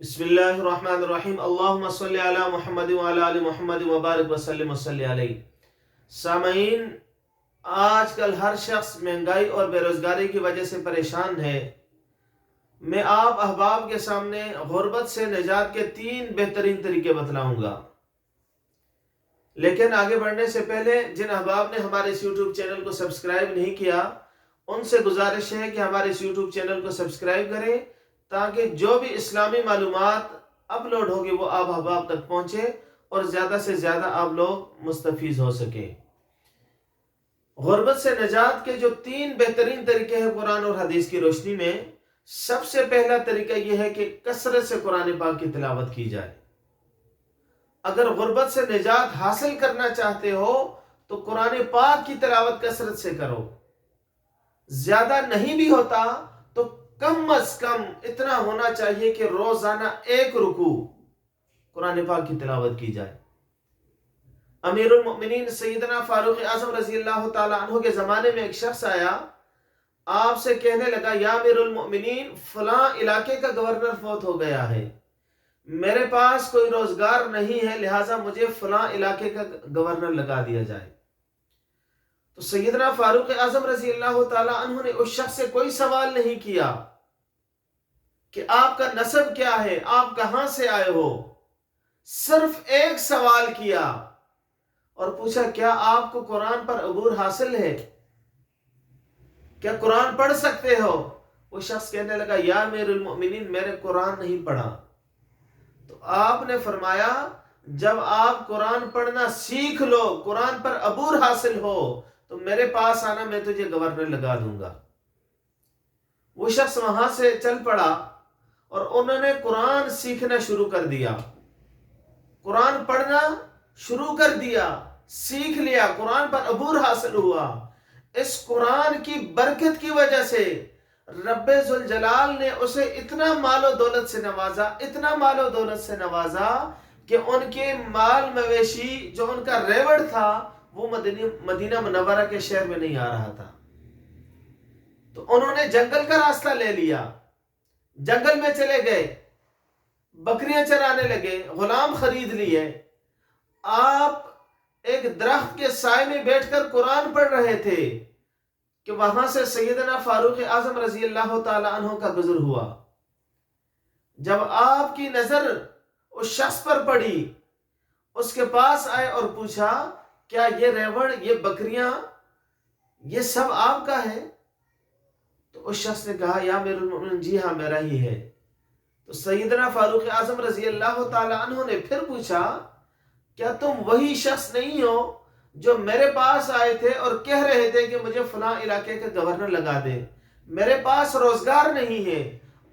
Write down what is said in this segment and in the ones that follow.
بسم اللہ الرحمن الرحیم اللہم صلی علی محمد وعلی آل محمد وبارک وسلم وصلی علیہ۔ سامعین، آج کل ہر شخص مہنگائی اور بے روزگاری کی وجہ سے پریشان ہے۔ میں آپ احباب کے سامنے غربت سے نجات کے 3 بہترین طریقے بتلاؤں گا، لیکن آگے بڑھنے سے پہلے جن احباب نے ہمارے اس یوٹیوب چینل کو سبسکرائب نہیں کیا ان سے گزارش ہے کہ ہمارے اس یوٹیوب چینل کو سبسکرائب کریں تاکہ جو بھی اسلامی معلومات اپلوڈ ہوگی وہ آپ احباب تک پہنچے اور زیادہ سے زیادہ آپ لوگ مستفیض ہو سکیں۔ غربت سے نجات کے جو 3 بہترین طریقے ہیں قرآن اور حدیث کی روشنی میں، سب سے پہلا طریقہ یہ ہے کہ کثرت سے قرآن پاک کی تلاوت کی جائے۔ اگر غربت سے نجات حاصل کرنا چاہتے ہو تو قرآن پاک کی تلاوت کثرت سے کرو۔ زیادہ نہیں بھی ہوتا تو کم از کم اتنا ہونا چاہیے کہ روزانہ 1 رکوع قرآن پاک کی تلاوت کی جائے۔ امیر المؤمنین سیدنا فاروق اعظم رضی اللہ تعالی عنہ کے زمانے میں ایک شخص آیا، آپ سے کہنے لگا یا امیر المؤمنین فلاں علاقے کا گورنر فوت ہو گیا ہے، میرے پاس کوئی روزگار نہیں ہے، لہٰذا مجھے فلاں علاقے کا گورنر لگا دیا جائے۔ تو سیدنا فاروق اعظم رضی اللہ تعالی عنہ نے اس شخص سے کوئی سوال نہیں کیا کہ آپ کا نسب کیا ہے، آپ کہاں سے آئے ہو، صرف ایک سوال کیا اور پوچھا کیا آپ کو قرآن پر عبور حاصل ہے، کیا قرآن پڑھ سکتے ہو؟ وہ شخص کہنے لگا یا امیر المؤمنین میں نے قرآن نہیں پڑھا۔ تو آپ نے فرمایا جب آپ قرآن پڑھنا سیکھ لو، قرآن پر عبور حاصل ہو تو میرے پاس آنا، میں تجھے گورنر لگا دوں گا۔ وہ شخص وہاں سے چل پڑا اور انہوں نے قرآن سیکھنا شروع کر دیا، قرآن پڑھنا شروع کر دیا، سیکھ لیا، قرآن پر عبور حاصل ہوا۔ اس قرآن کی برکت کی وجہ سے رب ذوالجلال نے اسے اتنا مال و دولت سے نوازا، اتنا مال و دولت سے نوازا کہ ان کے مال مویشی جو ان کا ریوڑ تھا وہ مدینہ منورہ کے شہر میں نہیں آ رہا تھا۔ تو انہوں نے جنگل کا راستہ لے لیا، جنگل میں چلے گئے، بکریاں چرانے لگے، غلام خرید لیے۔ آپ ایک درخت کے سائے میں بیٹھ کر قرآن پڑھ رہے تھے کہ وہاں سے سیدنا فاروق اعظم رضی اللہ تعالی عنہ کا گزر ہوا۔ جب آپ کی نظر اس شخص پر پڑی، اس کے پاس آئے اور پوچھا کیا یہ ریوڑ، یہ بکریاں، یہ سب آپ کا ہے؟ تو اس شخص نے کہا یا امیر المؤمنین جی ہاں میرا ہی ہے۔ تو سیدنا فاروق اعظم رضی اللہ تعالی عنہ نے پھر پوچھا کیا تم وہی شخص نہیں ہو جو میرے پاس آئے تھے اور کہہ رہے تھے کہ مجھے فلاں علاقے کا گورنر لگا دے، میرے پاس روزگار نہیں ہے،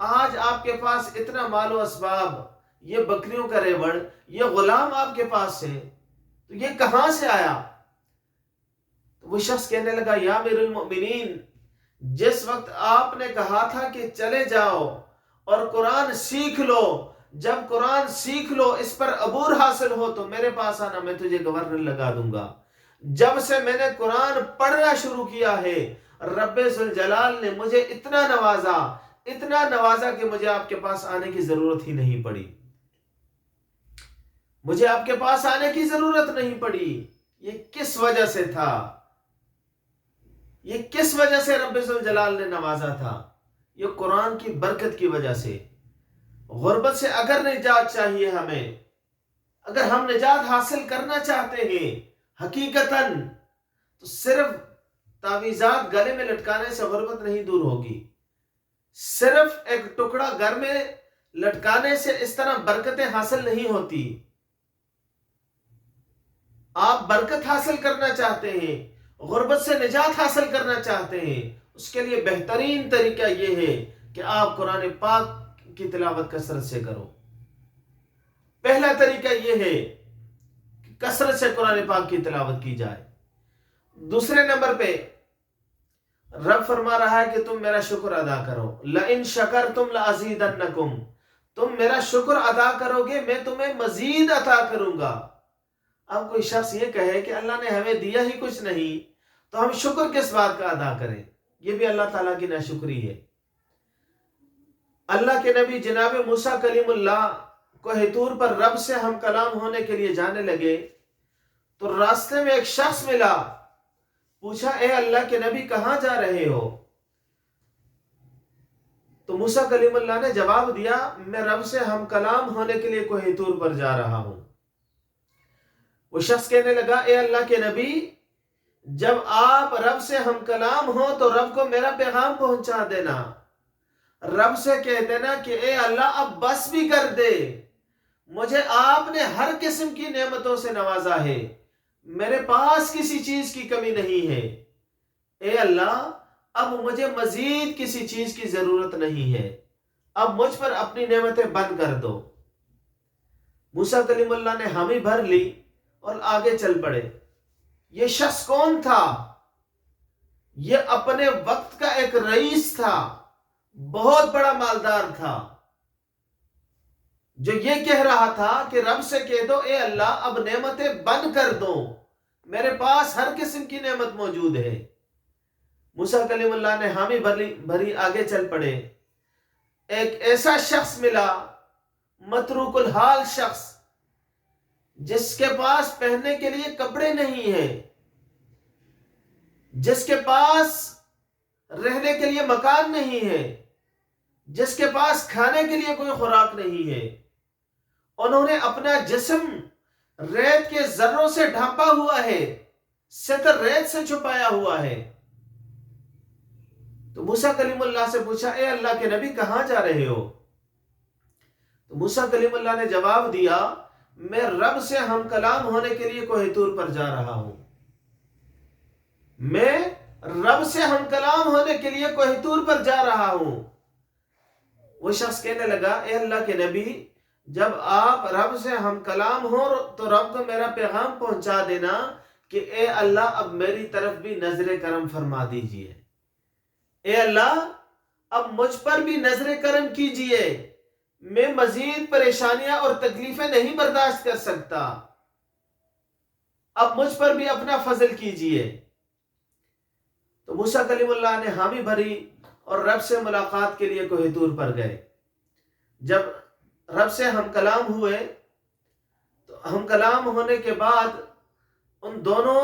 آج آپ کے پاس اتنا مال و اسباب، یہ بکریوں کا ریوڑ، یہ غلام آپ کے پاس ہے، تو یہ کہاں سے آیا؟ تو وہ شخص کہنے لگا یا امیر المؤمنین جس وقت آپ نے کہا تھا کہ چلے جاؤ اور قرآن سیکھ لو، جب قرآن سیکھ لو، اس پر عبور حاصل ہو تو میرے پاس آنا، میں تجھے گورنر لگا دوں گا۔ جب سے میں نے قرآن پڑھنا شروع کیا ہے رب ذوالجلال نے مجھے اتنا نوازا کہ مجھے آپ کے پاس آنے کی ضرورت ہی نہیں پڑی، مجھے آپ کے پاس آنے کی ضرورت نہیں پڑی۔ یہ کس وجہ سے تھا؟ یہ کس وجہ سے رب ذوالجلال نے نوازا تھا؟ یہ قرآن کی برکت کی وجہ سے۔ غربت سے اگر نجات چاہیے ہمیں، اگر ہم نجات حاصل کرنا چاہتے ہیں حقیقتاً، تو صرف تعویذات گلے میں لٹکانے سے غربت نہیں دور ہوگی، صرف ایک ٹکڑا گھر میں لٹکانے سے اس طرح برکتیں حاصل نہیں ہوتی۔ آپ برکت حاصل کرنا چاہتے ہیں، غربت سے نجات حاصل کرنا چاہتے ہیں، اس کے لیے بہترین طریقہ یہ ہے کہ آپ قرآن پاک کی تلاوت کثرت سے کرو۔ پہلا طریقہ یہ ہے کہ کثرت سے قرآن پاک کی تلاوت کی جائے۔ دوسرے نمبر پہ رب فرما رہا ہے کہ تم میرا شکر ادا کرو، لئن شکرتم لازیدنکم، تم میرا شکر ادا کرو گے میں تمہیں مزید عطا کروں گا۔ اب کوئی شخص یہ کہے کہ اللہ نے ہمیں دیا ہی کچھ نہیں تو ہم شکر کس بات کا ادا کریں؟ یہ بھی اللہ تعالیٰ کی ناشکری ہے۔ اللہ کے نبی جناب موسیٰ کلیم اللہ کوہ طور پر رب سے ہم کلام ہونے کے لیے جانے لگے تو راستے میں ایک شخص ملا. پوچھا اے اللہ کے نبی کہاں جا رہے ہو؟ تو موسیٰ کلیم اللہ نے جواب دیا میں رب سے ہم کلام ہونے کے لیے کوہ طور پر جا رہا ہوں. وہ شخص کہنے لگا اے اللہ کے نبی جب آپ رب سے ہم کلام ہو تو رب کو میرا پیغام پہنچا دینا. رب سے کہہ دینا کہ اے اللہ اب بس بھی کر دے، مجھے آپ نے ہر قسم کی نعمتوں سے نوازا ہے، میرے پاس کسی چیز کی کمی نہیں ہے. اے اللہ اب مجھے مزید کسی چیز کی ضرورت نہیں ہے، اب مجھ پر اپنی نعمتیں بند کر دو. موسیٰ کلیم اللہ نے حامی بھر لی اور آگے چل پڑے. یہ شخص کون تھا؟ یہ اپنے وقت کا ایک رئیس تھا، بہت بڑا مالدار تھا، جو یہ کہہ رہا تھا کہ رب سے کہہ دو اے اللہ اب نعمتیں بند کر دو، میرے پاس ہر قسم کی نعمت موجود ہے. موسیٰ کلیم اللہ نے حامی بھری آگے چل پڑے. ایک ایسا شخص ملا، متروک الحال شخص، جس کے پاس پہننے کے لیے کپڑے نہیں ہیں، جس کے پاس رہنے کے لیے مکان نہیں ہے، جس کے پاس کھانے کے لیے کوئی خوراک نہیں ہے. انہوں نے اپنا جسم ریت کے ذروں سے ڈھانپا ہوا ہے، ستر ریت سے چھپایا ہوا ہے. تو موسیٰ کلیم اللہ سے پوچھا اے اللہ کے نبی کہاں جا رہے ہو؟ تو موسیٰ کلیم اللہ نے جواب دیا میں رب سے ہم کلام ہونے کے لیے کوہ طور پر جا رہا ہوں. میں رب سے ہم کلام ہونے کے لیے کوہ طور پر جا رہا ہوں. وہ شخص کہنے لگا اے اللہ کے نبی جب آپ رب سے ہم کلام ہو تو رب کو میرا پیغام پہنچا دینا کہ اے اللہ اب میری طرف بھی نظر کرم فرما دیجئے. اے اللہ اب مجھ پر بھی نظر کرم کیجئے، میں مزید پریشانیاں اور تکلیفیں نہیں برداشت کر سکتا، اب مجھ پر بھی اپنا فضل کیجئے. تو موسیٰ کلیم اللہ نے حامی بھری اور رب سے ملاقات کے لیے کوہ طور پر گئے. جب رب سے ہم کلام ہوئے تو ہم کلام ہونے کے بعد ان دونوں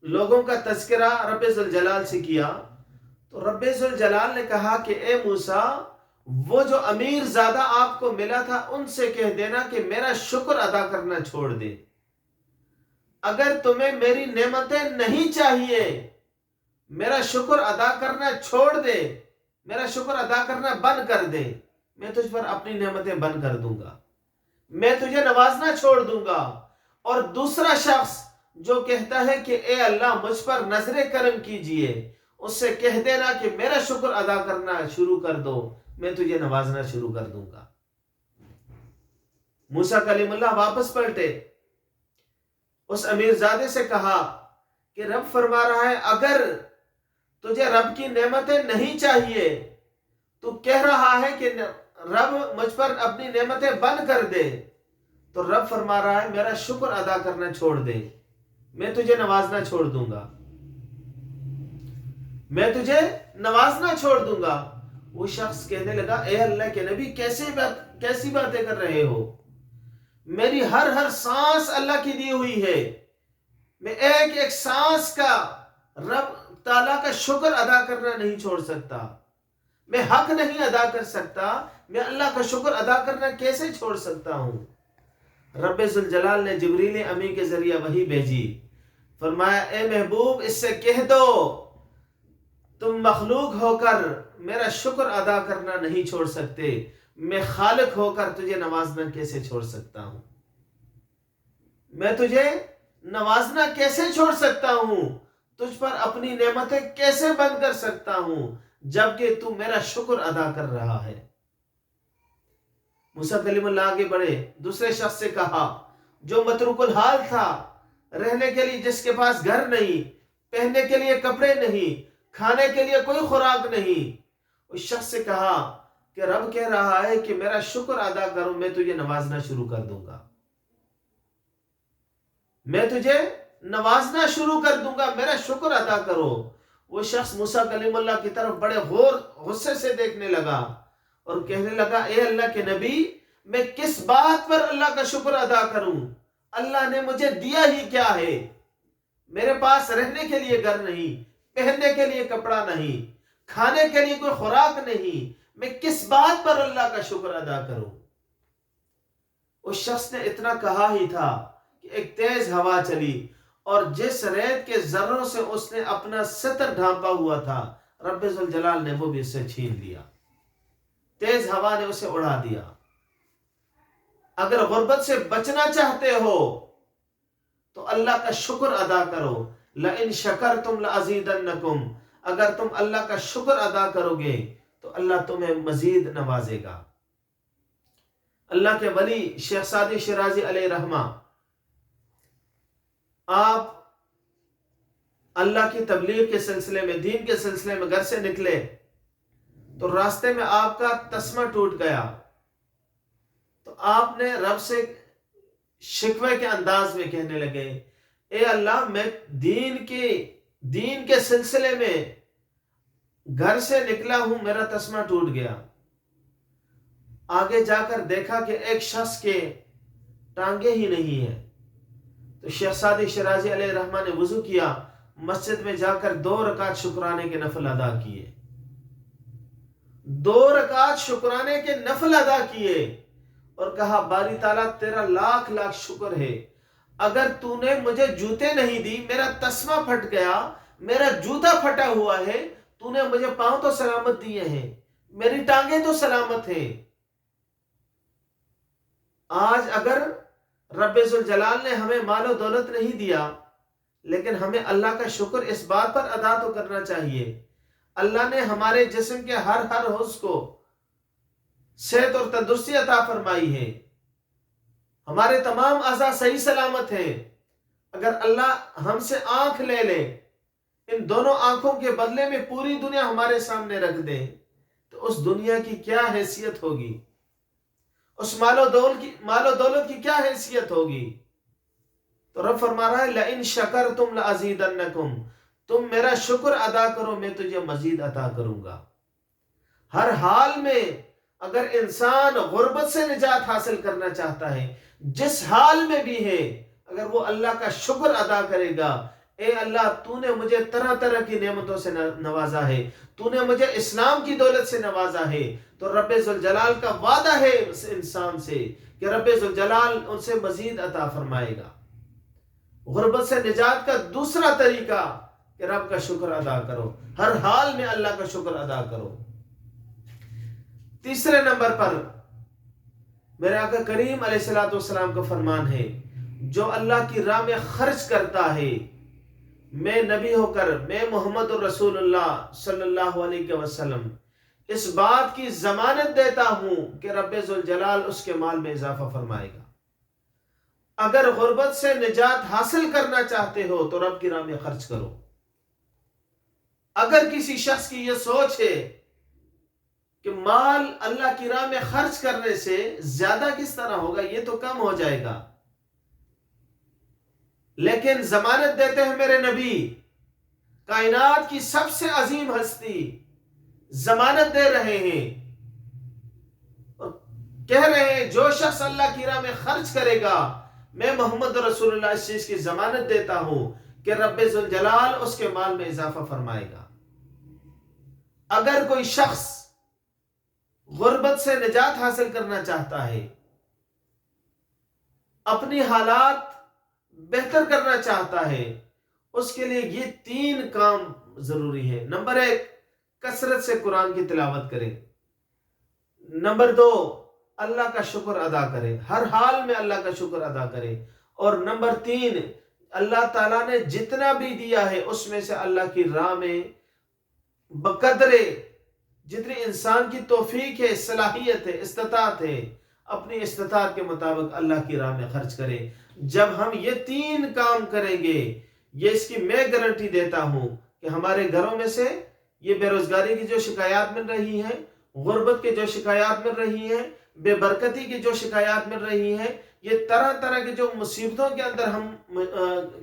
لوگوں کا تذکرہ رب ذوالجلال سے کیا. تو رب ذوالجلال نے کہا کہ اے موسیٰ وہ جو امیر زادہ آپ کو ملا تھا ان سے کہہ دینا کہ میرا شکر ادا کرنا چھوڑ دے. اگر تمہیں میری نعمتیں نہیں چاہیے، میرا شکر ادا کرنا چھوڑ دے، میرا شکر ادا کرنا بند کر دے، میں تجھ پر اپنی نعمتیں بند کر دوں گا، میں تجھے نوازنا چھوڑ دوں گا. اور دوسرا شخص جو کہتا ہے کہ اے اللہ مجھ پر نظر کرم کیجئے، اس سے کہہ دینا کہ میرا شکر ادا کرنا شروع کر دو، میں تجھے نوازنا شروع کر دوں گا. موسیٰ کلیم اللہ واپس پلٹے، اس امیر زادے سے کہا کہ رب فرما رہا ہے اگر تجھے رب کی نعمتیں نہیں چاہیے، تو کہہ رہا ہے کہ رب مجھ پر اپنی نعمتیں بند کر دے، تو رب فرما رہا ہے میرا شکر ادا کرنا چھوڑ دے، میں تجھے نوازنا چھوڑ دوں گا، میں تجھے نوازنا چھوڑ دوں گا. وہ شخص کہنے لگا اے اللہ کے نبی کیسی باتیں کر رہے ہو؟ میری ہر سانس اللہ کی دی ہوئی ہے، میں ایک ایک سانس کا رب تعالیٰ کا شکر ادا کرنا نہیں چھوڑ سکتا، میں حق نہیں ادا کر سکتا، میں اللہ کا شکر ادا کرنا کیسے چھوڑ سکتا ہوں؟ رب ذوالجلال نے جبریل امی کے ذریعہ وحی بھیجی، فرمایا اے محبوب اس سے کہہ دو تم مخلوق ہو کر میرا شکر ادا کرنا نہیں چھوڑ سکتے، میں خالق ہو کر تجھے نوازنا کیسے چھوڑ سکتا ہوں؟ میں تجھے نوازنا کیسے چھوڑ سکتا ہوں؟ تجھ پر اپنی نعمتیں کیسے بند کر سکتا ہوں جبکہ تو میرا شکر ادا کر رہا ہے؟ موسیٰ کلیم اللہ آگے بڑھے، دوسرے شخص سے کہا جو متروک الحال تھا، رہنے کے لیے جس کے پاس گھر نہیں، پہننے کے لیے کپڑے نہیں، کھانے کے لیے کوئی خوراک نہیں. اس شخص سے کہا کہ رب کہہ رہا ہے کہ میرا شکر ادا کرو، میں تجھے نوازنا شروع کر دوں گا، میں تجھے نوازنا شروع کر دوں گا، میرا شکر ادا کرو. وہ شخص موسیٰ کلیم اللہ کی طرف بڑے غصے سے دیکھنے لگا. اور کہنے لگا اے اللہ کے نبی میں کس بات پر اللہ کا شکر ادا کروں؟ اللہ نے مجھے دیا ہی کیا ہے؟ میرے پاس رہنے کے لیے گھر نہیں، پہننے کے لیے کپڑا نہیں، کھانے کے لیے کوئی خوراک نہیں، میں کس بات پر اللہ کا شکر ادا کروں؟ اس شخص نے اتنا کہا ہی تھا کہ ایک تیز ہوا چلی اور جس ریت کے ذروں سے اس نے اپنا ستر ڈھانپا ہوا تھا رب ذوالجلال نے وہ بھی اسے چھین لیا، تیز ہوا نے اسے اڑا دیا۔ اگر غربت سے بچنا چاہتے ہو تو اللہ کا شکر ادا کرو، لَإِن شَكَرْتُمْ لَأَزِيدَنَّكُمْ، اگر تم اللہ کا شکر ادا کرو گے تو اللہ تمہیں مزید نوازے گا۔ اللہ کے ولی شیخ سعدی شیرازی علیہ رحمہ، آپ اللہ کی تبلیغ کے سلسلے میں، دین کے سلسلے میں گھر سے نکلے تو راستے میں آپ کا تسمہ ٹوٹ گیا، تو آپ نے رب سے شکوے کے انداز میں کہنے لگے اے اللہ میں دین کے سلسلے میں گھر سے نکلا ہوں، میرا تسمہ ٹوٹ گیا۔ آگے جا کر دیکھا کہ ایک شخص کے ٹانگیں ہی نہیں ہیں، تو شیخ سعدی شیرازی علیہ رحمہ نے وضو کیا، مسجد میں جا کر 2 رکعت شکرانے کے نفل ادا کیے، 2 رکعت شکرانے کے نفل ادا کیے اور کہا باری تعالیٰ تیرا لاکھ لاکھ شکر ہے، اگر تو نے مجھے جوتے نہیں دی، میرا تسمہ پھٹ گیا، میرا جوتا پھٹا ہوا ہے، تو نے مجھے پاؤں تو سلامت دیے ہیں، میری ٹانگیں تو سلامت ہیں۔ آج اگر رب ذوالجلال نے ہمیں مال و دولت نہیں دیا، لیکن ہمیں اللہ کا شکر اس بات پر ادا تو کرنا چاہیے، اللہ نے ہمارے جسم کے ہر حص کو صحت اور تندرستی عطا فرمائی ہے، ہمارے تمام اعضاء صحیح سلامت ہیں۔ اگر اللہ ہم سے آنکھ لے لے، ان دونوں آنکھوں کے بدلے میں پوری دنیا ہمارے سامنے رکھ دے، تو اس دنیا کی کیا حیثیت ہوگی، اس مال و دولت کی کیا حیثیت ہوگی؟ تو رب فرما رہا ہے لَإِن شَكَرْتُمْ لَأَزِيدَنَّكُمْ، تم میرا شکر ادا کرو میں تجھے مزید عطا کروں گا۔ ہر حال میں اگر انسان غربت سے نجات حاصل کرنا چاہتا ہے، جس حال میں بھی ہے، اگر وہ اللہ کا شکر ادا کرے گا، اے اللہ تو نے مجھے طرح طرح کی نعمتوں سے نوازا ہے، تو نے مجھے اسلام کی دولت سے نوازا ہے، تو رب ذوالجلال کا وعدہ ہے اس انسان سے کہ رب ذوالجلال ان سے مزید عطا فرمائے گا۔ غربت سے نجات کا دوسرا طریقہ کہ رب کا شکر ادا کرو، ہر حال میں اللہ کا شکر ادا کرو۔ تیسرے نمبر پر میرے آقا کریم علیہ الصلوۃ والسلام کا فرمان ہے جو اللہ کی راہ میں خرچ کرتا ہے، میں نبی ہو کر میں محمد الرسول اللہ صلی اللہ علیہ وسلم اس بات کی ضمانت دیتا ہوں کہ رب ذوالجلال اس کے مال میں اضافہ فرمائے گا۔ اگر غربت سے نجات حاصل کرنا چاہتے ہو تو رب کی راہ میں خرچ کرو۔ اگر کسی شخص کی یہ سوچ ہے کہ مال اللہ کی راہ میں خرچ کرنے سے زیادہ کس طرح ہوگا، یہ تو کم ہو جائے گا، لیکن ضمانت دیتے ہیں میرے نبی، کائنات کی سب سے عظیم ہستی ضمانت دے رہے ہیں اور کہہ رہے ہیں جو شخص اللہ کی راہ میں خرچ کرے گا، میں محمد رسول اللہ اس چیز کی ضمانت دیتا ہوں کہ رب ذوالجلال اس کے مال میں اضافہ فرمائے گا۔ اگر کوئی شخص غربت سے نجات حاصل کرنا چاہتا ہے، اپنی حالات بہتر کرنا چاہتا ہے، اس کے لیے یہ 3 کام ضروری ہے۔ نمبر 1، کثرت سے قرآن کی تلاوت کرے۔ نمبر 2، اللہ کا شکر ادا کرے، ہر حال میں اللہ کا شکر ادا کرے۔ اور نمبر 3، اللہ تعالیٰ نے جتنا بھی دیا ہے اس میں سے اللہ کی راہ میں بقدرے جتنی انسان کی توفیق ہے، صلاحیت ہے، استطاعت ہے، اپنی استطاعت کے مطابق اللہ کی راہ میں خرچ کرے۔ جب ہم یہ 3 کام کریں گے، یہ اس کی میں گارنٹی دیتا ہوں کہ ہمارے گھروں میں سے یہ بے روزگاری کی جو شکایات مل رہی ہیں، غربت کے جو شکایات مل رہی ہیں، بے برکتی کی جو شکایات مل رہی ہیں، یہ طرح طرح کی جو مصیبتوں کے اندر ہم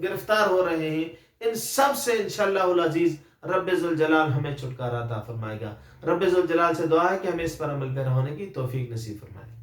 گرفتار ہو رہے ہیں، ان سب سے انشاءاللہ العزیز رب ذوالجلال ہمیں چھٹکارا عطا فرمائے گا۔ رب ذوالجلال سے دعا ہے کہ ہمیں اس پر عمل پیرا ہونے کی توفیق نصیب فرمائے۔